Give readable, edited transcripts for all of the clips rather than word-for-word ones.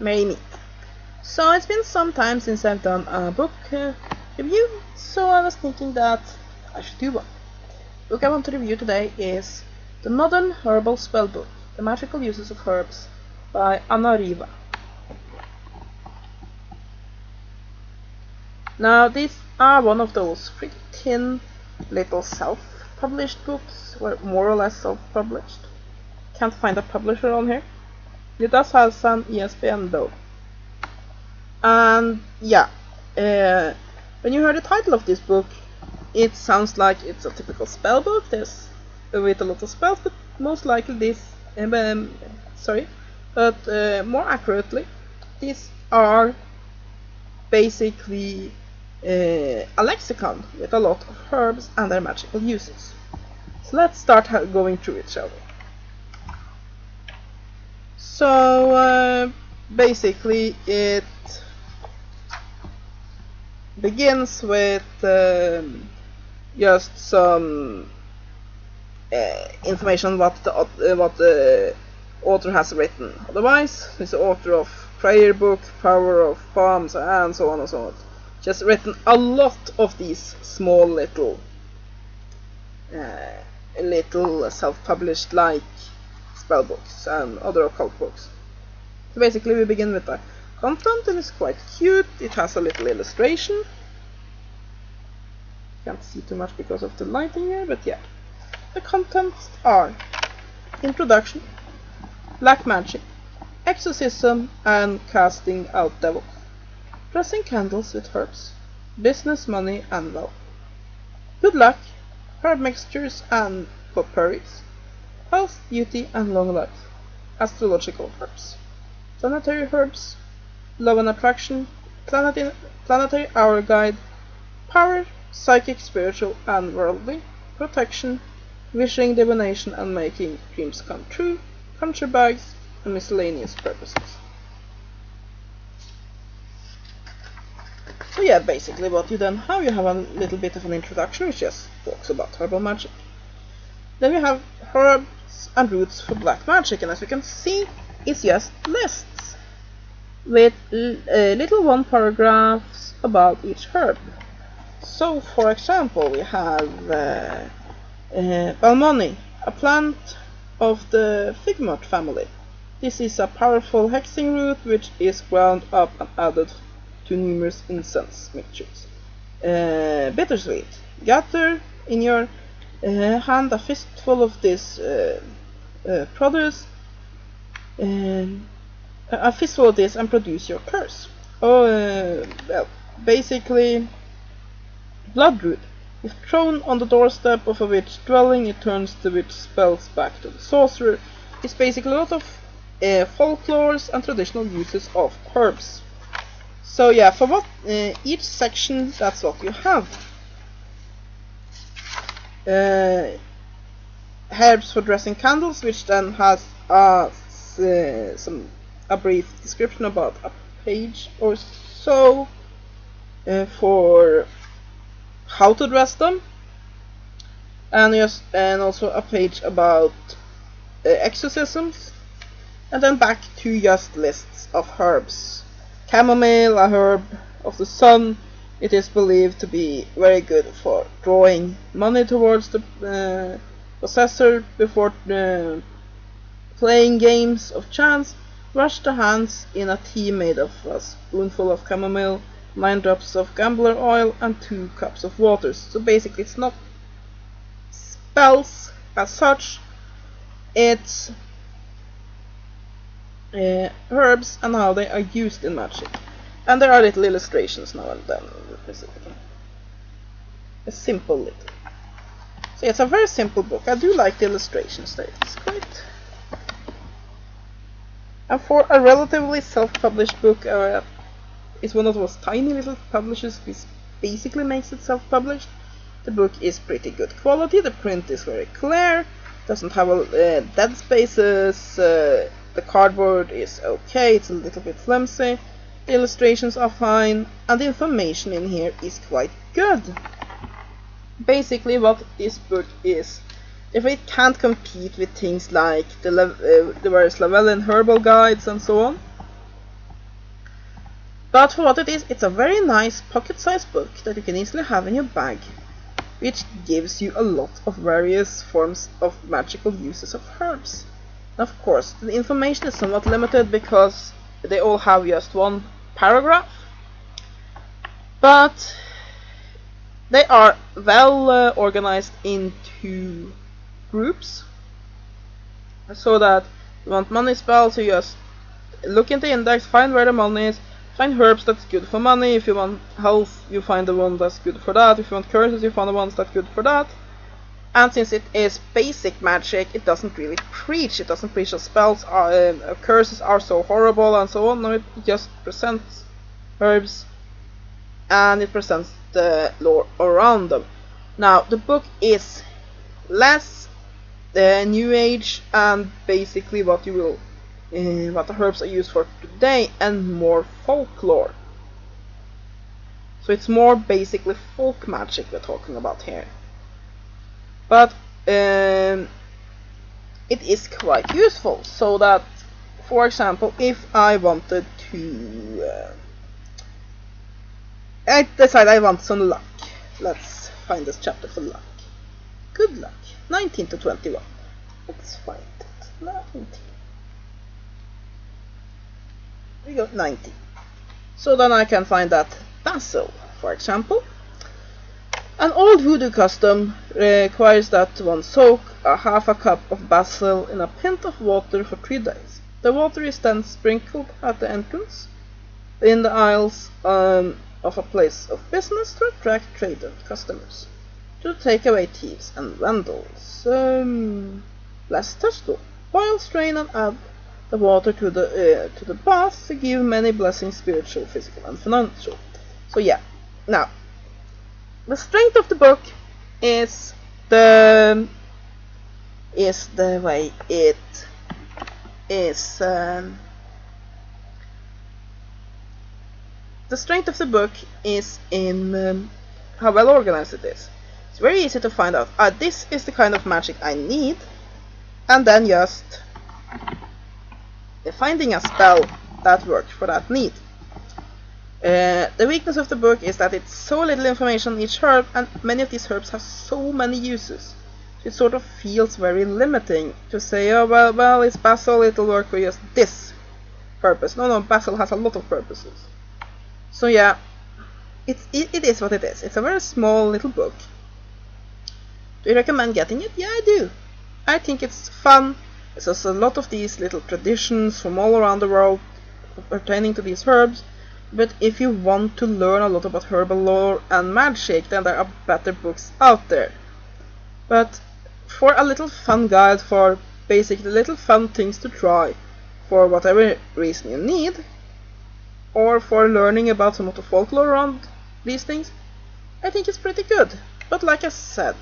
Maybe. So it's been some time since I've done a book review, so I was thinking that I should do one. The book I want to review today is The Modern Herbal Spellbook, The Magical Uses of Herbs by Anna Riva. Now these are one of those pretty thin little self-published books, or more or less self-published. Can't find a publisher on here. It does have some ESBN though. And yeah, when you hear the title of this book, it sounds like it's a typical spell book. There's with a lot of spells, but most likely this, more accurately, these are basically a lexicon with a lot of herbs and their magical uses. So let's start going through it, shall we? So basically it begins with just some information what the author has written. Otherwise, he's the author of Prayer Book, Power of Palms, and so on and so on. Just written a lot of these small little self-published like spell books and other occult books. So basically we begin with the content, and it's quite cute. It has a little illustration. Can't see too much because of the lighting here, but yeah. The contents are introduction, black magic, exorcism and casting out devils, dressing candles with herbs, business, money and wealth, good luck, herb mixtures and potpourris, health, beauty and long life, astrological herbs, planetary herbs, love and attraction, planetary hour guide, power, psychic, spiritual and worldly, protection, wishing, divination and making dreams come true, conjure bags and miscellaneous purposes. So yeah, basically what you then have, you have a little bit of an introduction which just talks about herbal magic. Then you have herbs and roots for black magic, and as you can see, it's just lists with little one paragraphs about each herb. So for example, we have Balmoni, a plant of the figmot family. This is a powerful hexing root which is ground up and added to numerous incense mixtures. Bittersweet. Gather in your hand a fistful of this produce, a fistful of this and produce your curse. Well, basically, bloodroot. If thrown on the doorstep of a witch dwelling, it turns the witch spells back to the sorcerer. It's basically a lot of folklores and traditional uses of herbs. So yeah, for what each section, that's what you have. Herbs for dressing candles, which then has a brief description about a page or so for how to dress them, and also a page about exorcisms, and then back to just lists of herbs. Chamomile, a herb of the sun, it is believed to be very good for drawing money towards the possessor before playing games of chance. Wash the hands in a tea made of a spoonful of chamomile, 9 drops of gambler oil and 2 cups of water. So basically it's not spells as such, it's herbs and how they are used in magic. And there are little illustrations now and then. A simple little. So it's a very simple book. I do like the illustrations there. It's quite. And for a relatively self-published book, it's one of those tiny little publishers which basically makes it self-published. The book is pretty good quality, the print is very clear, doesn't have dead spaces, the cardboard is okay, it's a little bit flimsy, the illustrations are fine, and the information in here is quite good. Basically what this book is, if it can't compete with things like the various Llewellyn herbal guides and so on, But for what it is, it's a very nice pocket-sized book that you can easily have in your bag, which gives you a lot of various forms of magical uses of herbs. And of course, the information is somewhat limited because they all have just one paragraph, but they are well organized into groups, so that you want money spells, you just look in the index, find where the money is, find herbs that's good for money. If you want health, you find the one that's good for that. If you want curses, you find the ones that's good for that. And since it is basic magic, it doesn't really preach. It doesn't preach that spells curses are so horrible and so on. No, it just presents herbs and it presents the lore around them. Now, the book is less New Age and basically what you will, what the herbs are used for today, and more folklore. So it's more basically folk magic we're talking about here. But it is quite useful, so that, for example, if I wanted to, I decide I want some luck. Let's find this chapter for luck. Good luck. 19 to 21. Let's find it. 19. We got 90. So then I can find that basil, for example. An old voodoo custom requires that one soak half a cup of basil in a pint of water for 3 days. The water is then sprinkled at the entrance in the aisles of a place of business to attract trader customers, to take away thieves and vandals. Less touchable. Boil, strain, and add the water to the bath to give many blessings, spiritual, physical, and financial. So yeah, now the strength of the book is the way it is. The strength of the book is in how well organized it is. It's very easy to find out, this is the kind of magic I need, and then just finding a spell that works for that need. The weakness of the book is that it's so little information on each herb, and many of these herbs have so many uses. It sort of feels very limiting to say, oh well, it's basil, it'll work for just this purpose. No, basil has a lot of purposes. So yeah, it is what it is. It's a very small little book. Do you recommend getting it? Yeah, I do. I think it's fun. It has a lot of these little traditions from all around the world pertaining to these herbs. But if you want to learn a lot about herbal lore and magic, then there are better books out there. But for a little fun guide, for basically little fun things to try, for whatever reason you need, or for learning about some of the folklore around these things, I think it's pretty good. But like I said,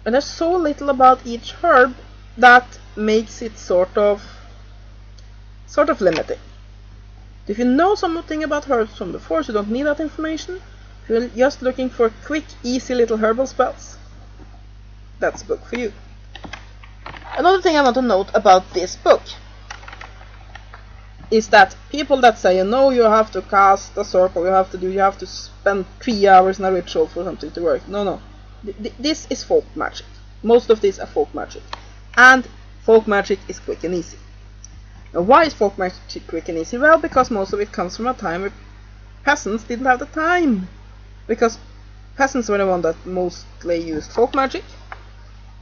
and there's so little about each herb that makes it sort of limiting. If you know something about herbs from before, so you don't need that information. If you're just looking for quick, easy little herbal spells, that's a book for you. Another thing I want to note about this book is that people that say, you have to cast a circle, you have to spend 3 hours in a ritual for something to work. No. This is folk magic. Most of these are folk magic. And folk magic is quick and easy. Now, why is folk magic quick and easy? Well, because most of it comes from a time where peasants didn't have the time. Because peasants were the ones that mostly used folk magic.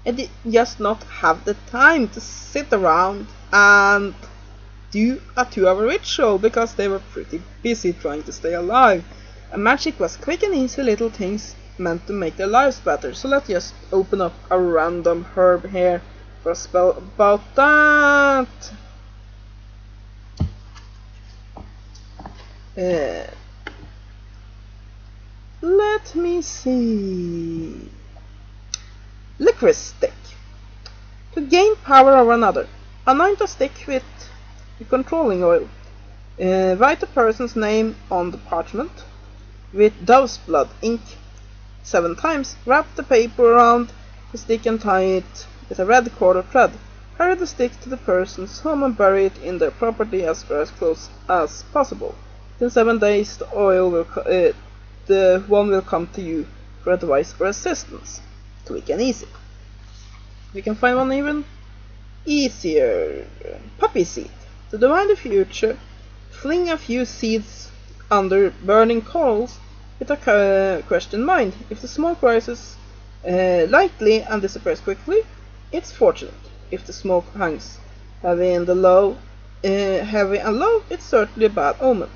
And they just not have the time to sit around and do a 2-hour ritual, because they were pretty busy trying to stay alive. And magic was quick and easy little things meant to make their lives better. So let's just open up a random herb here for a spell about that. Let me see. Licorice stick. To gain power over another, anoint a stick with controlling oil. Write a person's name on the parchment with dove's blood ink 7 times. Wrap the paper around the stick and tie it with a red cord or thread. Carry the stick to the person's home and bury it in their property as far as close as possible. Within 7 days, the one will come to you for advice or assistance. Quick and easy. We can find one even easier. Poppy seed. To divine the future, fling a few seeds under burning coals with a question in mind. If the smoke rises lightly and disappears quickly, it's fortunate. If the smoke hangs heavy and low, it's certainly a bad omen.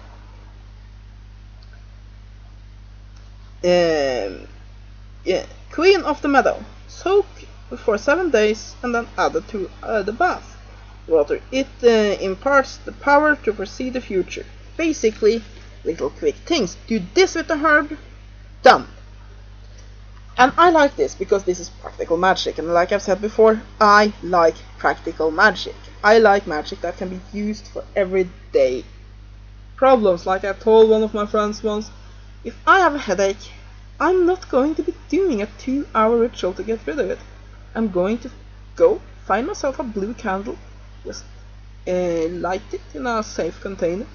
Queen of the meadow. Soak for 7 days and then add it to the bath water. It imparts the power to foresee the future. Basically, little quick things. Do this with the herb, done. And I like this because this is practical magic, and like I've said before, I like practical magic. I like magic that can be used for everyday problems. Like I told one of my friends once, if I have a headache, I'm not going to be doing a 2-hour ritual to get rid of it. I'm going to go find myself a blue candle, just light it in a safe container,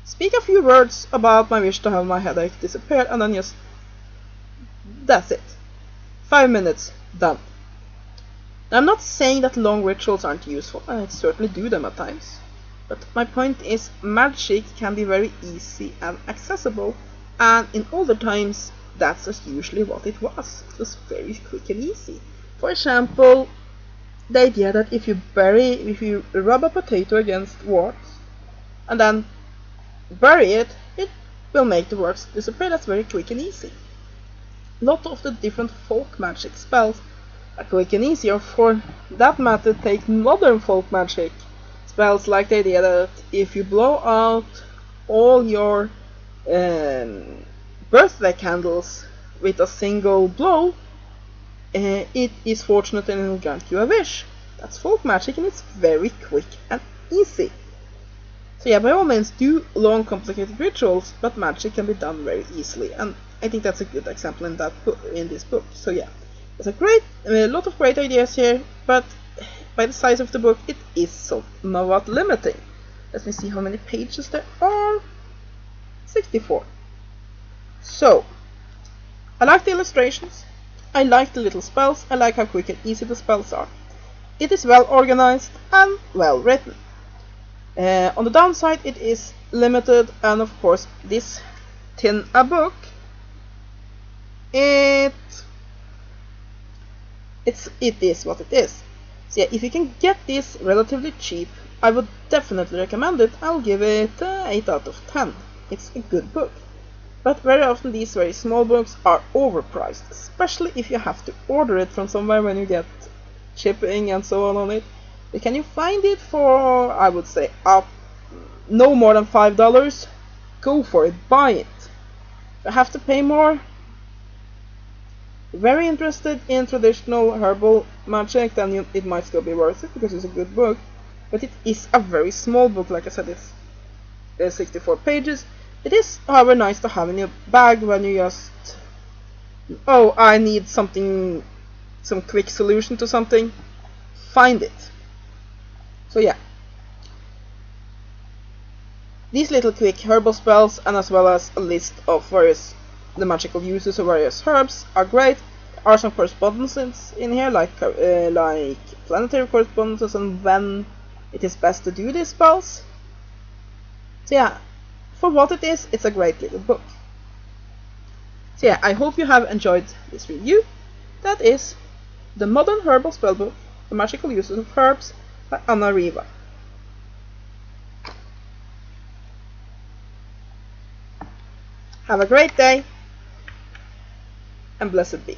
speak a few words about my wish to have my headache disappear, and then just that's it. 5 minutes, done. I'm not saying that long rituals aren't useful, I certainly do them at times. But my point is, magic can be very easy and accessible, and in older times, that's just usually what it was. It was very quick and easy. For example, the idea that if you rub a potato against warts, and then bury it, it will make the warts disappear. That's very quick and easy. A lot of the different folk magic spells are quick and easy, or for that matter, take modern folk magic spells, like the idea that if you blow out all your birthday candles with a single blow, it is fortunate and it will grant you a wish. That's folk magic, and it's very quick and easy. So yeah, by all means, do long complicated rituals, but magic can be done very easily, and I think that's a good example in this book. So yeah, there's a lot of great ideas here, but by the size of the book, it is somewhat limiting. Let me see how many pages there are. 64. So, I like the illustrations, I like the little spells, I like how quick and easy the spells are. It is well organized and well written. On the downside, it is limited, and of course, this tin a book, it is what it is. So yeah, if you can get this relatively cheap, I would definitely recommend it. I'll give it 8 out of 10. It's a good book. But very often these very small books are overpriced, especially if you have to order it from somewhere when you get shipping and so on it. But can you find it for, I would say, no more than $5? Go for it, buy it. If you have to pay more, very interested in traditional herbal magic, then it might still be worth it because it's a good book. But it is a very small book. Like I said, it's 64 pages. It is, however, nice to have in your bag when you just, oh, I need something, some quick solution to something. Find it. So yeah, these little quick herbal spells, and as well as a list of the magical uses of various herbs, are great. There are some correspondences in here, like planetary correspondences and when it is best to do these spells. So yeah, for what it is, it's a great little book. So yeah, I hope you have enjoyed this review. That is the Modern Herbal Spellbook, The Magical Uses of Herbs by Anna Riva. Have a great day, and blessed be.